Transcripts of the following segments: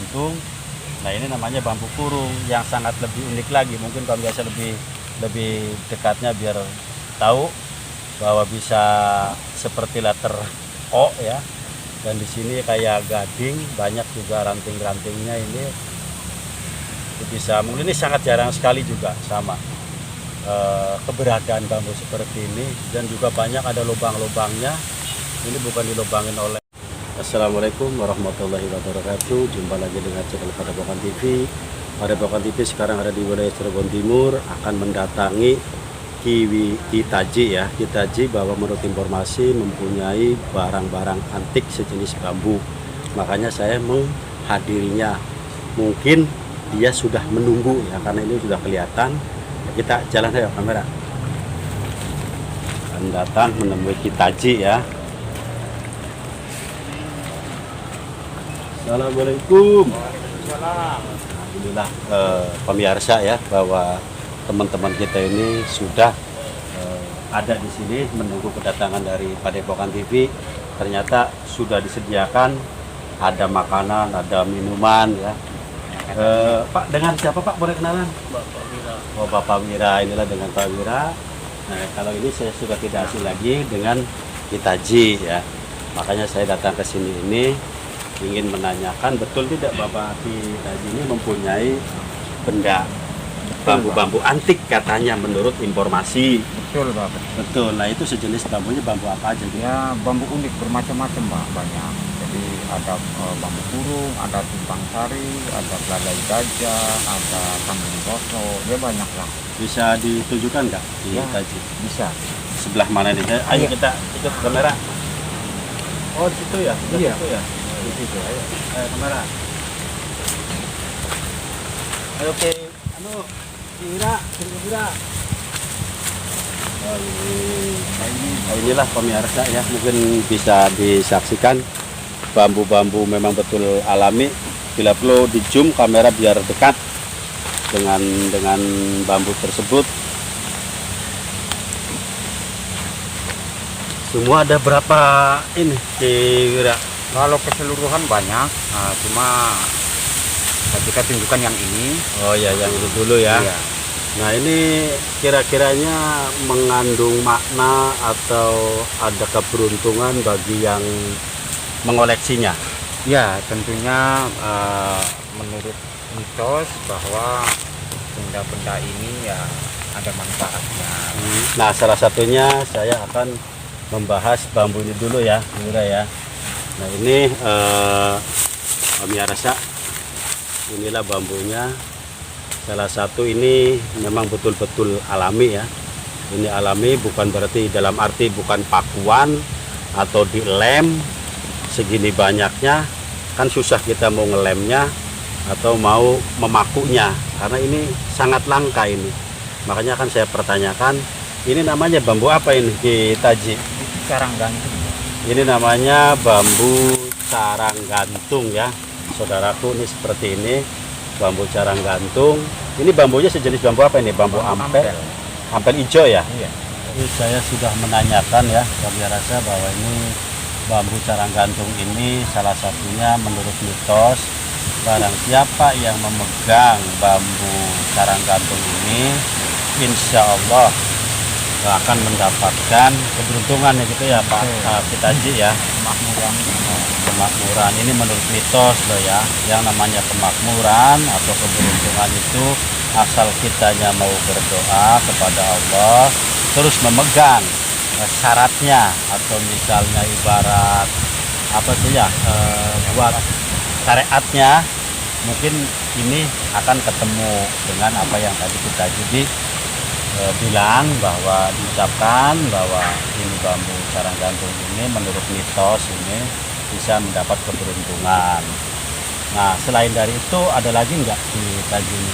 gantung. Nah ini namanya bambu kurung yang sangat lebih unik lagi. Mungkin kalau biasa lebih dekatnya biar tahu bahwa bisa seperti letter O ya. Dan di sini kayak gading, banyak juga ranting-rantingnya ini. Bisa mungkin ini sangat jarang sekali juga sama keberadaan bambu seperti ini, dan juga banyak ada lubang-lubangnya. Ini bukan dilubangin oleh. Assalamualaikum warahmatullahi wabarakatuh. Jumpa lagi dengan channel Padepokan TV. Padepokan TV sekarang ada di wilayah Cirebon Timur, akan mendatangi Kitaji ya. Kitaji bahwa menurut informasi mempunyai barang-barang antik sejenis bambu. Makanya saya menghadirinya. Mungkin dia sudah menunggu ya, karena ini sudah kelihatan. Kita jalan ayo kamera. Dan datang menemui Kitaji ya. Assalamualaikum. Alhamdulillah pemirsa ya, bahwa teman-teman kita ini sudah ada di sini menunggu kedatangan dari Padepokan TV. Ternyata sudah disediakan, ada makanan, ada minuman ya. Pak, dengan siapa Pak? Boleh kenalan? Bapak Wira. Oh, Bapak Wira, inilah dengan Pak Wira. Nah, kalau ini saya sudah tidak asing lagi dengan Kitaji ya. Makanya saya datang ke sini ini ingin menanyakan, betul tidak Bapak Kitaji ini mempunyai benda bambu-bambu antik katanya menurut informasi. Betul Bapak. Betul. Nah, itu sejenis bambunya bambu apa aja gitu? Ya bambu unik bermacam-macam Pak, banyak. Jadi ada bambu kurung, ada tumpang sari, ada belalai gajah, ada kambing toso, ya banyak lah. Bisa ditunjukkan nggak di Ya. Kitaji? Bisa. Sebelah mana nih? Ayo kita ikut kamera. Oh, di situ ya? Iya. Situ ya? Di situ ayo. Ayo kamera. Ayo, oke. Kira. Oh, inilah pemirsa ya, mungkin bisa disaksikan bambu-bambu memang betul alami. Bila perlu di zoom kamera biar dekat dengan bambu tersebut. Semua ada berapa ini kira? Kalau keseluruhan banyak, cuma kita tunjukkan yang ini. Oh ya, yang itu dulu ya. Iya. Nah, ini kira-kiranya mengandung makna atau ada keberuntungan bagi yang mengoleksinya. Ya, tentunya menurut mitos bahwa benda-benda ini ya ada manfaatnya. Nah, salah satunya saya akan membahas bambu ini dulu ya, Mira ya. Nah, ini pemirsa, inilah bambunya. Salah satu ini memang betul-betul alami ya. Ini alami bukan berarti dalam arti bukan pakuan atau dilem segini banyaknya, kan susah kita mau ngelemnya atau mau memakunya, karena ini sangat langka ini. Makanya kan saya pertanyakan, ini namanya bambu apa ini Kitaji? Carang gantung. Ini namanya bambu carang gantung ya, saudaraku. Ini seperti ini, bambu carang gantung. Ini bambunya sejenis bambu apa ini? Bambu ampel, ampel hijau ya. Iya. Jadi saya sudah menanyakan ya, pemirsa, bahwa ini bambu carang gantung ini salah satunya menurut mitos, barang siapa yang memegang bambu carang gantung ini, insya Allah akan mendapatkan keberuntungan ya gitu ya Pak Kitaji ya. Kemakmuran ini menurut mitos loh ya. Yang namanya kemakmuran atau keberuntungan itu asal kitanya mau berdoa kepada Allah, terus memegang syaratnya, atau misalnya ibarat apa tuh ya, buat syariatnya, mungkin ini akan ketemu dengan apa yang tadi Kitaji bilang, bahwa diucapkan bahwa ini bambu carang gantung ini menurut mitos ini bisa mendapat keberuntungan. Nah, selain dari itu ada lagi nggak di Kitaji ini?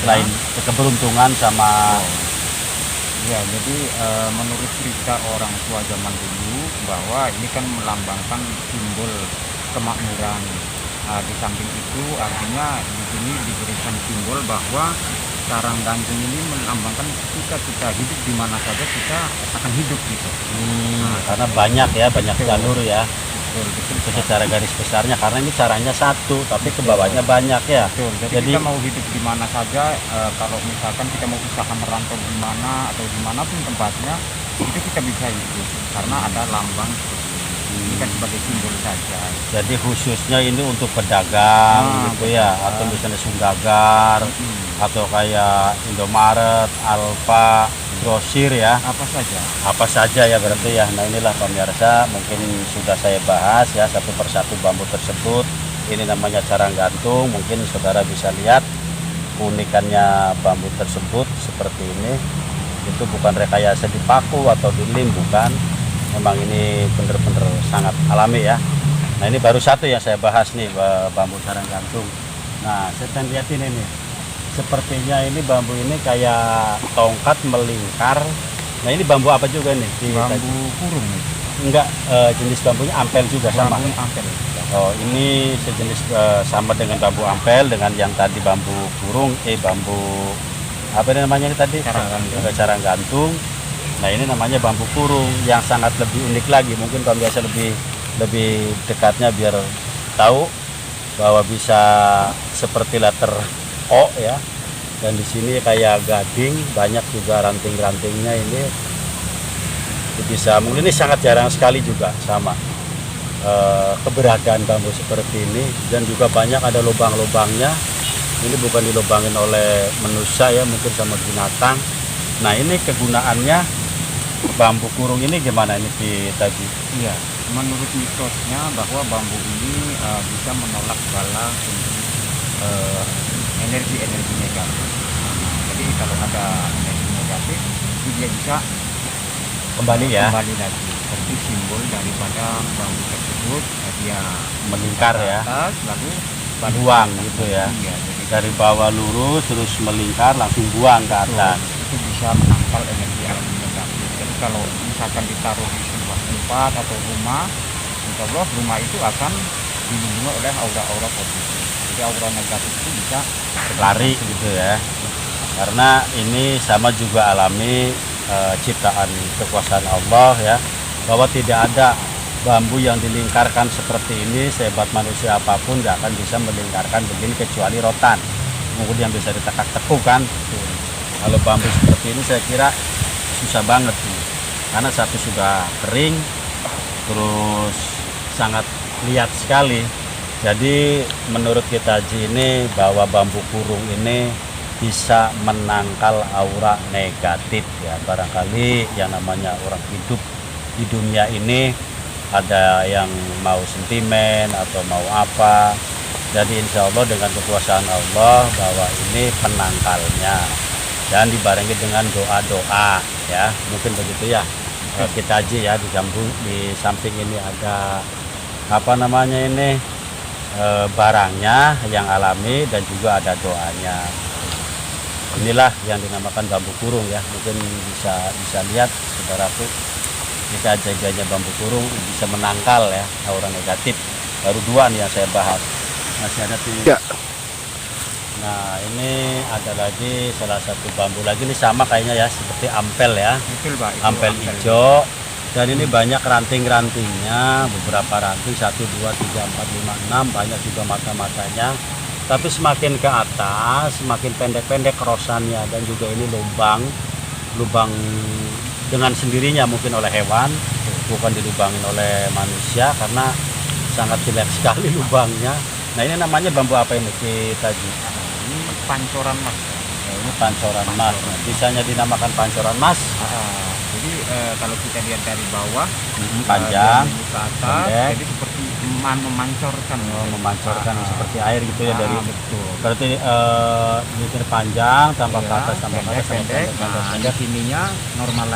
Selain keberuntungan sama Ya, jadi menurut cerita orang tua zaman dulu bahwa ini kan melambangkan simbol kemakmuran. Di samping itu artinya di sini diberikan simbol bahwa carang gantung ini melambangkan kita hidup di mana saja kita akan hidup gitu. karena banyak ya, banyak jalur ya. betul, betul, Itu secara garis besarnya, karena ini caranya satu tapi ke bawahnya banyak ya. betul. Jadi kita mau hidup di mana saja, kalau misalkan kita mau usaha merantau di mana atau dimanapun tempatnya, itu kita bisa hidup karena ada lambang seperti ini. Ini kan sebagai simbol saja. Jadi khususnya ini untuk pedagang gitu ya, betul. atau misalnya Sunggagar atau kayak Indomaret, Alfa, grosir ya. Apa saja ya berarti ya. Nah inilah pemirsa, mungkin sudah saya bahas ya satu persatu bambu tersebut. Ini namanya carang gantung. Mungkin saudara bisa lihat keunikannya bambu tersebut seperti ini. Itu bukan rekayasa dipaku atau dilem, bukan. Memang ini benar-benar sangat alami ya. Nah ini baru satu yang saya bahas nih, bambu sarang gantung. Nah saya akan lihat ini nih, sepertinya ini bambu ini kayak tongkat melingkar. Nah ini bambu apa juga nih? Bambu kurung nih. Enggak, jenis bambunya ampel juga sama. Bambu ampel. Oh ini sejenis sama dengan bambu ampel, dengan yang tadi bambu kurung, bambu apa ini namanya tadi? Carang gantung. Nah ini namanya bambu kurung yang sangat lebih unik lagi. Mungkin pemirsa lebih dekatnya biar tahu bahwa bisa seperti letter O ya. Dan di sini kayak gading, banyak juga ranting-rantingnya ini. Bisa, mungkin ini sangat jarang sekali juga sama keberadaan bambu seperti ini, dan juga banyak ada lubang-lubangnya. Ini bukan dilubangin oleh manusia ya, mungkin sama binatang. Nah ini kegunaannya bambu kurung ini gimana ini tadi? Iya, menurut mitosnya bahwa bambu ini bisa menolak bala energi-energi negatif. Jadi kalau ada energi negatif, itu dia bisa Kembali ya, kembali lagi. Seperti simbol daripada bambu tersebut, dia melingkar ya, atas lalu buang gitu ya. Iya, jadi Dari bawah lurus terus melingkar langsung buang ke atas. itu bisa menangkal energi alam negatif. Jadi kalau misalkan ditaruh di sebuah tempat atau rumah, insya Allah rumah itu akan dilindungi oleh aura-aura positif. Jadi aura negatif itu bisa Lari gitu ya. Karena ini sama juga alami ciptaan kekuasaan Allah ya, bahwa tidak ada bambu yang dilingkarkan seperti ini, sehebat manusia apapun nggak akan bisa melingkarkan begini kecuali rotan. Mungkin yang bisa ditekak-tekuk kan. Kalau bambu seperti ini saya kira susah banget nih. Karena satu sudah kering, terus sangat liat sekali. Jadi menurut kita ini bahwa bambu kurung ini bisa menangkal aura negatif ya. Barangkali yang namanya orang hidup di dunia ini ada yang mau sentimen atau mau apa. Jadi insya Allah dengan kekuasaan Allah bahwa ini penangkalnya, dan dibarengi dengan doa-doa ya, mungkin begitu ya. Kita aja ya, di samping ini ada apa namanya ini barangnya yang alami, dan juga ada doanya. Inilah yang dinamakan bambu kurung ya. Mungkin bisa lihat saudaraku, jika jaganya bambu kurung bisa menangkal ya aura negatif. Baru dua nih yang saya bahas. Masih ada ya. Nah ini ada lagi salah satu bambu lagi, ini sama kayaknya ya, seperti ampel ya. Betul, Pak. Ampel hijau. Dan ini banyak ranting-rantingnya, beberapa ranting 1, 2, 3, 4, 5, 6, banyak juga mata-matanya. Tapi semakin ke atas semakin pendek-pendek rosannya, dan juga ini lubang dengan sendirinya, mungkin oleh hewan, bukan dilubangin oleh manusia, karena sangat jelek sekali lubangnya. Nah ini namanya bambu apa ini kita? Ini pancoran mas. Ini pancoran mas. Nah, bisanya dinamakan pancoran mas. Jadi kalau kita lihat dari bawah panjang ke atas, pendek. jadi seperti memancorkan, memancorkan seperti air gitu ya, dari betul. Berarti mikir panjang tambah ke atas tambah ke atas pendek. Nah, di sininya normal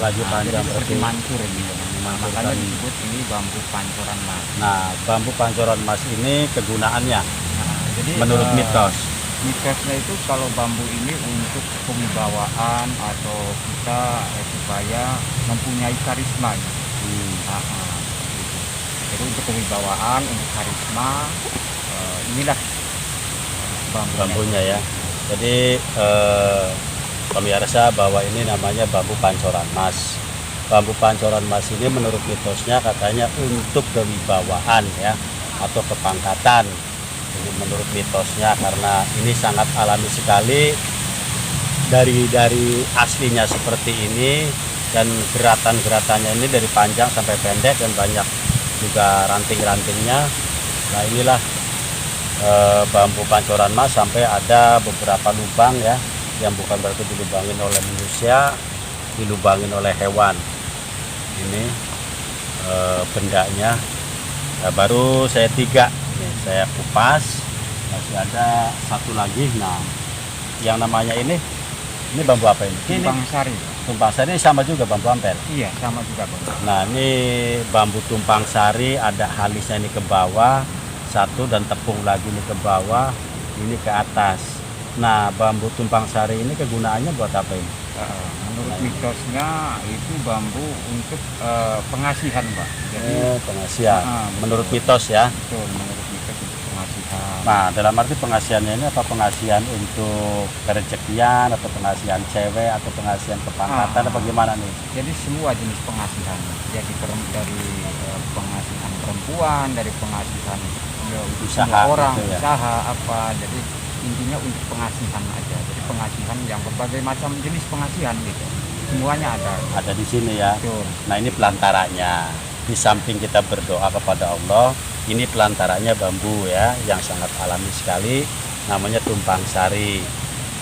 lagi panjang, jadi seperti mancur gitu. Makanya tadi. disebut ini bambu pancoran mas. Nah bambu pancoran mas ini kegunaannya Jadi menurut mitosnya itu kalau bambu ini untuk kewibawaan atau kita supaya mempunyai karisma gitu. Gitu. Jadi untuk kewibawaan, untuk karisma, inilah bambunya ya. Jadi pemirsa, bahwa ini namanya bambu pancoran mas. bambu pancoran mas ini menurut mitosnya katanya untuk kewibawaan ya, atau kepangkatan. Ini menurut mitosnya, karena ini sangat alami sekali, dari aslinya seperti ini, dan geratan-geratannya ini dari panjang sampai pendek dan banyak juga ranting-rantingnya. Nah inilah bambu pancoran mas, sampai ada beberapa lubang ya, yang bukan berarti dilubangin oleh manusia, dilubangin oleh hewan. Ini bendanya. Nah, baru saya 3 nih, saya kupas. Masih ada satu lagi. Nah yang namanya ini bambu apa ini? Tumpang sari. Tumpang sari ini sama juga bambu ampel. Iya, sama juga Bang. Nah ini bambu tumpang sari, ada halisnya ini ke bawah satu, dan tepung lagi ini ke bawah, ini ke atas. Nah bambu tumpang sari ini kegunaannya buat apa ini? Menurut mitosnya itu bambu untuk pengasihan, Pak. Jadi Pengasihan. Menurut mitos ya. betul, menurut mitos untuk pengasihan. Nah dalam arti pengasihannya ini apa? Pengasihan untuk kerezekian, atau pengasihan cewek, atau pengasihan kepangkatan, apa gimana nih? Jadi semua jenis pengasihan. Jadi dari pengasihan perempuan, dari pengasihan untuk Usaha semua orang, gitu ya. usaha apa. Jadi intinya untuk pengasihan aja. Jadi pengasihan yang berbagai macam jenis pengasihan gitu. Semuanya ada. Ada di sini ya. Betul. Nah ini pelantaranya. Di samping kita berdoa kepada Allah, ini pelantaranya bambu ya, yang sangat alami sekali, namanya tumpang sari.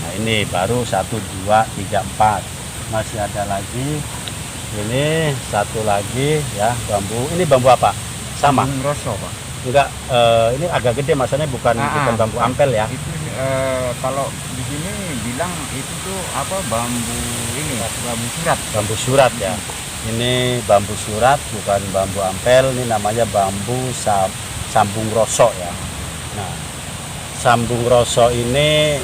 Nah ini baru 1, 2, 3, 4. Masih ada lagi. Ini satu lagi ya, bambu. Ini bambu apa? Sama? Bambu rosso, Pak. Enggak, ini agak gede, masanya bukan bambu ampel ya. Itu kalau di sini bilang itu tuh apa, bambu ini, bambu surat. Bambu surat ya. Ini bambu surat, bukan bambu ampel. Ini namanya bambu sambung rosok ya. Nah sambung rosok ini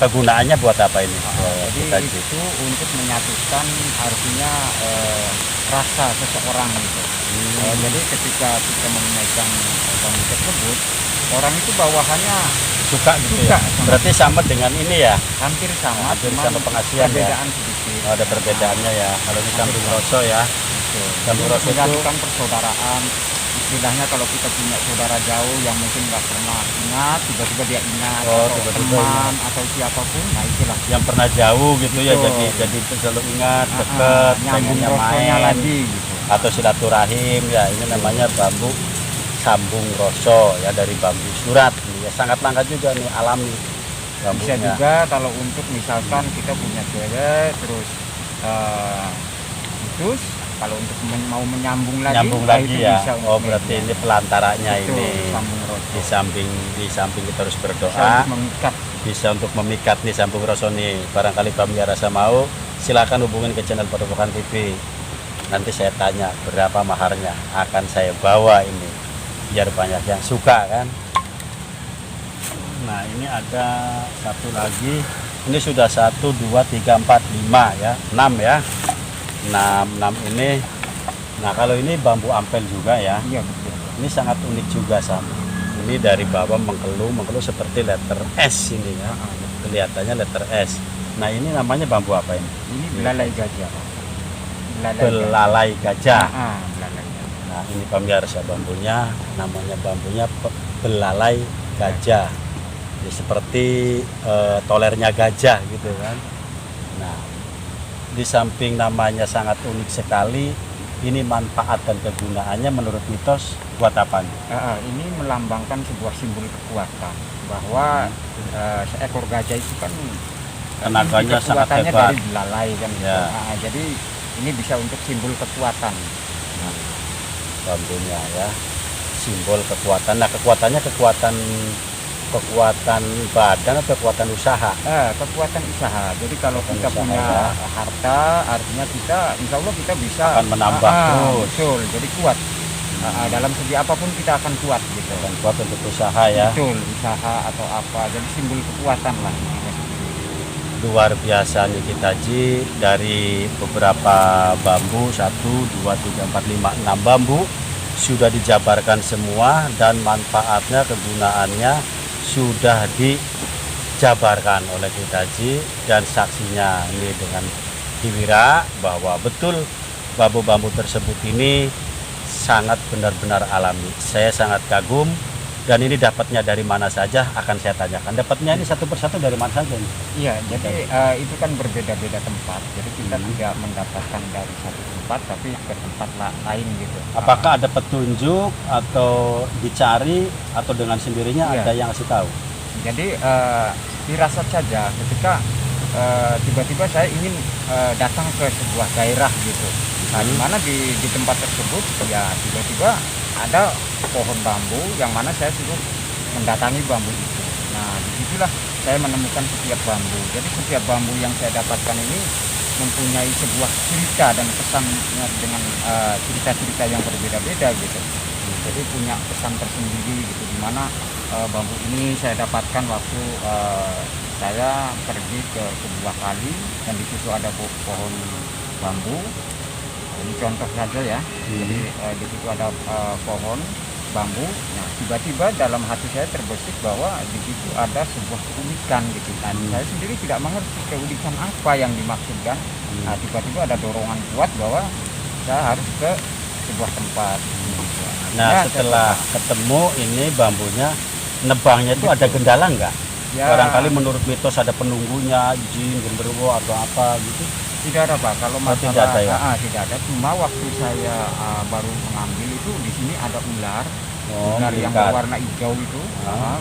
kegunaannya buat apa ini? Jadi itu untuk menyatukan, artinya rasa seseorang gitu. Jadi ketika kita memegang bambu tersebut, orang itu bawahannya Suka gitu ya. sama. Berarti sama dengan ini ya. Hampir sama, Hampir cuman sama pengasihan ya. perbedaan sedikit. Oh, ada perbedaannya ya. Kalau ini sambung rosok ya. Betul. Sambung Jadi rosok itu menyatukan persaudaraan. Istilahnya kalau kita punya saudara jauh yang mungkin nggak pernah ingat, tiba-tiba dia ingat, Oh, atau tiba-tiba teman atau siapapun, nah itulah. yang pernah jauh gitu ya, Betul. jadi selalu ingat, deket, Nyambung pengennya rosonya main, lagi gitu. atau silaturahim ya. Ini namanya bambu sambung rosok ya, dari bambu surat ya. Sangat langka juga nih, alami Bisa bambunya. juga kalau untuk misalkan kita punya cewek terus putus, kalau untuk mau menyambung lagi, Nyambung nah lagi itu ya. bisa Oh untuk berarti media. ini pelantaranya Betul, ini. sambung roso. Di samping kita harus Bisa berdoa, untuk mengikat. bisa untuk memikat nih sambung rosok nih. Barangkali Bamia rasa mau, silakan hubungin ke channel Padepokan TV. Nanti saya tanya berapa maharnya, akan saya bawa ini, biar banyak yang suka kan. Nah ini ada satu lagi. Ini sudah 1, 2, 3, 4, 5 ya, 6 ya. 6 ini. Nah kalau ini bambu ampel juga ya. Iya betul. Ini sangat unik juga sama. Ini dari bawah mengkeluh seperti letter S ini ya. Kelihatannya letter S. Nah ini namanya bambu apa ini? Ini belalai gajah, Pak. Belalai gajah. Belalai gajah. Nah ini pemirsa bambunya, namanya bambunya belalai gajah. Jadi seperti tolernya gajah gitu kan. Nah di samping namanya sangat unik sekali, ini manfaat dan kegunaannya menurut mitos buat apa nih? Ini melambangkan sebuah simbol kekuatan, bahwa seekor gajah itu kan Tenaganya sangat kekuatannya hebat. dari belalai kan gitu. Ya. Jadi ini bisa untuk simbol kekuatan. Bambunya ya, simbol kekuatan. Nah kekuatannya kekuatan badan atau kekuatan usaha? Kekuatan usaha. Jadi kalau Kekuatan kita usaha, punya ya. harta, artinya kita, insya Allah kita bisa Akan menambah terus. Betul. Jadi kuat. Dalam segi apapun kita akan kuat gitu. Dan kuat untuk usaha ya. Betul, usaha atau apa. Jadi simbol kekuatan lah. Luar biasa nih kita Ji, dari beberapa bambu 1, 2, 3, 4, 5, 6 bambu sudah dijabarkan semua, dan manfaatnya, kegunaannya sudah dijabarkan oleh kita Ji, dan saksinya ini dengan Kiwira bahwa betul bambu-bambu tersebut ini sangat benar-benar alami. Saya sangat kagum, dan ini dapatnya dari mana saja akan saya tanyakan. Dapatnya ini satu persatu dari mana saja ini? Iya, jadi itu kan berbeda-beda tempat. Jadi kita tidak mendapatkan dari satu tempat, tapi ke tempat lain gitu. Apakah ada petunjuk atau dicari atau dengan sendirinya Iya. ada yang kasih tahu? Jadi dirasat saja ketika tiba-tiba saya ingin datang ke sebuah daerah gitu. Nah, di mana di tempat tersebut ya tiba-tiba ada pohon bambu yang mana saya suruh mendatangi bambu itu. Nah, disitulah saya menemukan setiap bambu. Jadi setiap bambu yang saya dapatkan ini mempunyai sebuah cerita dan pesannya dengan cerita-cerita yang berbeda-beda gitu. Jadi punya pesan tersendiri gitu, di mana bambu ini saya dapatkan waktu saya pergi ke sebuah kali dan di situ ada pohon bambu. Ini contoh saja ya. Jadi di situ ada pohon bambu. Nah, tiba-tiba dalam hati saya terbesit bahwa di situ ada sebuah keunikan gitu. Nah, saya sendiri tidak mengerti keunikan apa yang dimaksudkan. Nah, tiba-tiba ada dorongan kuat bahwa saya harus ke sebuah tempat. Nah, Ya, setelah ketemu ini bambunya, nebangnya itu ada kendala nggak? Ya, Barangkali menurut mitos ada penunggunya, jin, genderuwo atau apa gitu. tidak ada Pak. Kalau Oh, masalah tidak ada ya? tidak ada. Cuma waktu saya baru mengambil itu di sini ada ular. Oh, Ular yang mengikat. berwarna hijau itu.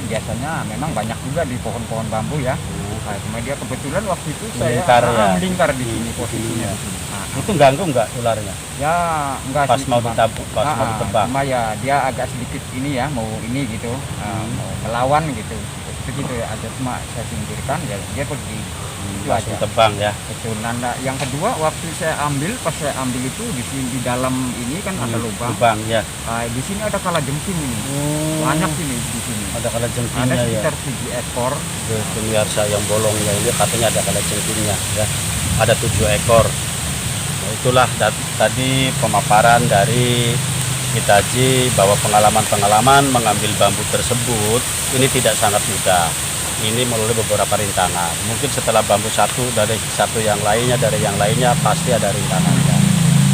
Biasanya memang banyak juga di pohon-pohon bambu ya. Nah, cuma dia kebetulan waktu itu saya Melingkar ya? melingkar di Di sini posisinya. sininya. Di sini. Nah, Itu ganggu nggak ularnya? ya enggak Pas sih, mau cuma- ditabuk, pas mau ditebak. cuma ya dia agak sedikit ini ya mau ini gitu, mau melawan gitu. Begitu ya, aja cuma saya singkirkan ya dia pergi. Itu Langsung aja. tebang ya. Betul. Nah, yang kedua waktu saya ambil, pas saya ambil itu di sini di dalam ini kan ada lubang. Lubang ya. Di sini ada kalajengking ini. Oh, Banyak ini di sini. ada kala Ada jengkingnya ya. sekitar 7 ekor. Pemirsa yang bolongnya ini katanya ada kala jengkingnya ya. Ada 7 ekor. Nah, itulah tadi pemaparan dari kita Ji bahwa pengalaman-pengalaman mengambil bambu tersebut ini tidak sangat mudah. Ini melalui beberapa rintangan. Mungkin setelah bambu satu dari satu yang lainnya dari yang lainnya pasti ada rintangannya.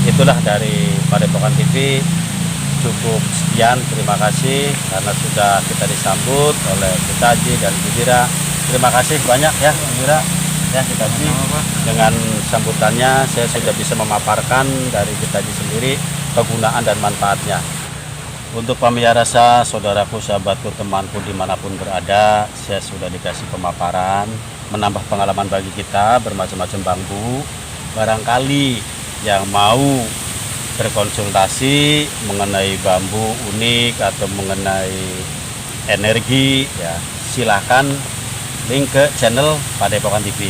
Itulah dari Padepokan TV. Cukup sekian, terima kasih karena sudah kita disambut oleh kita Ji dan Bu Dira. Terima kasih banyak ya Bu Dira ya kita Ji. Dengan sambutannya saya sudah bisa memaparkan dari kita Ji sendiri kegunaan dan manfaatnya. Untuk pemirsa rasa, saudaraku, sahabatku, temanku dimanapun berada, saya sudah dikasih pemaparan, menambah pengalaman bagi kita bermacam-macam bambu. Barangkali yang mau berkonsultasi mengenai bambu unik atau mengenai energi, ya silahkan link ke channel Padepokan TV.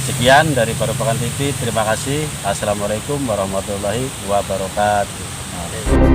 Sekian dari Padepokan TV, terima kasih. Assalamualaikum warahmatullahi wabarakatuh.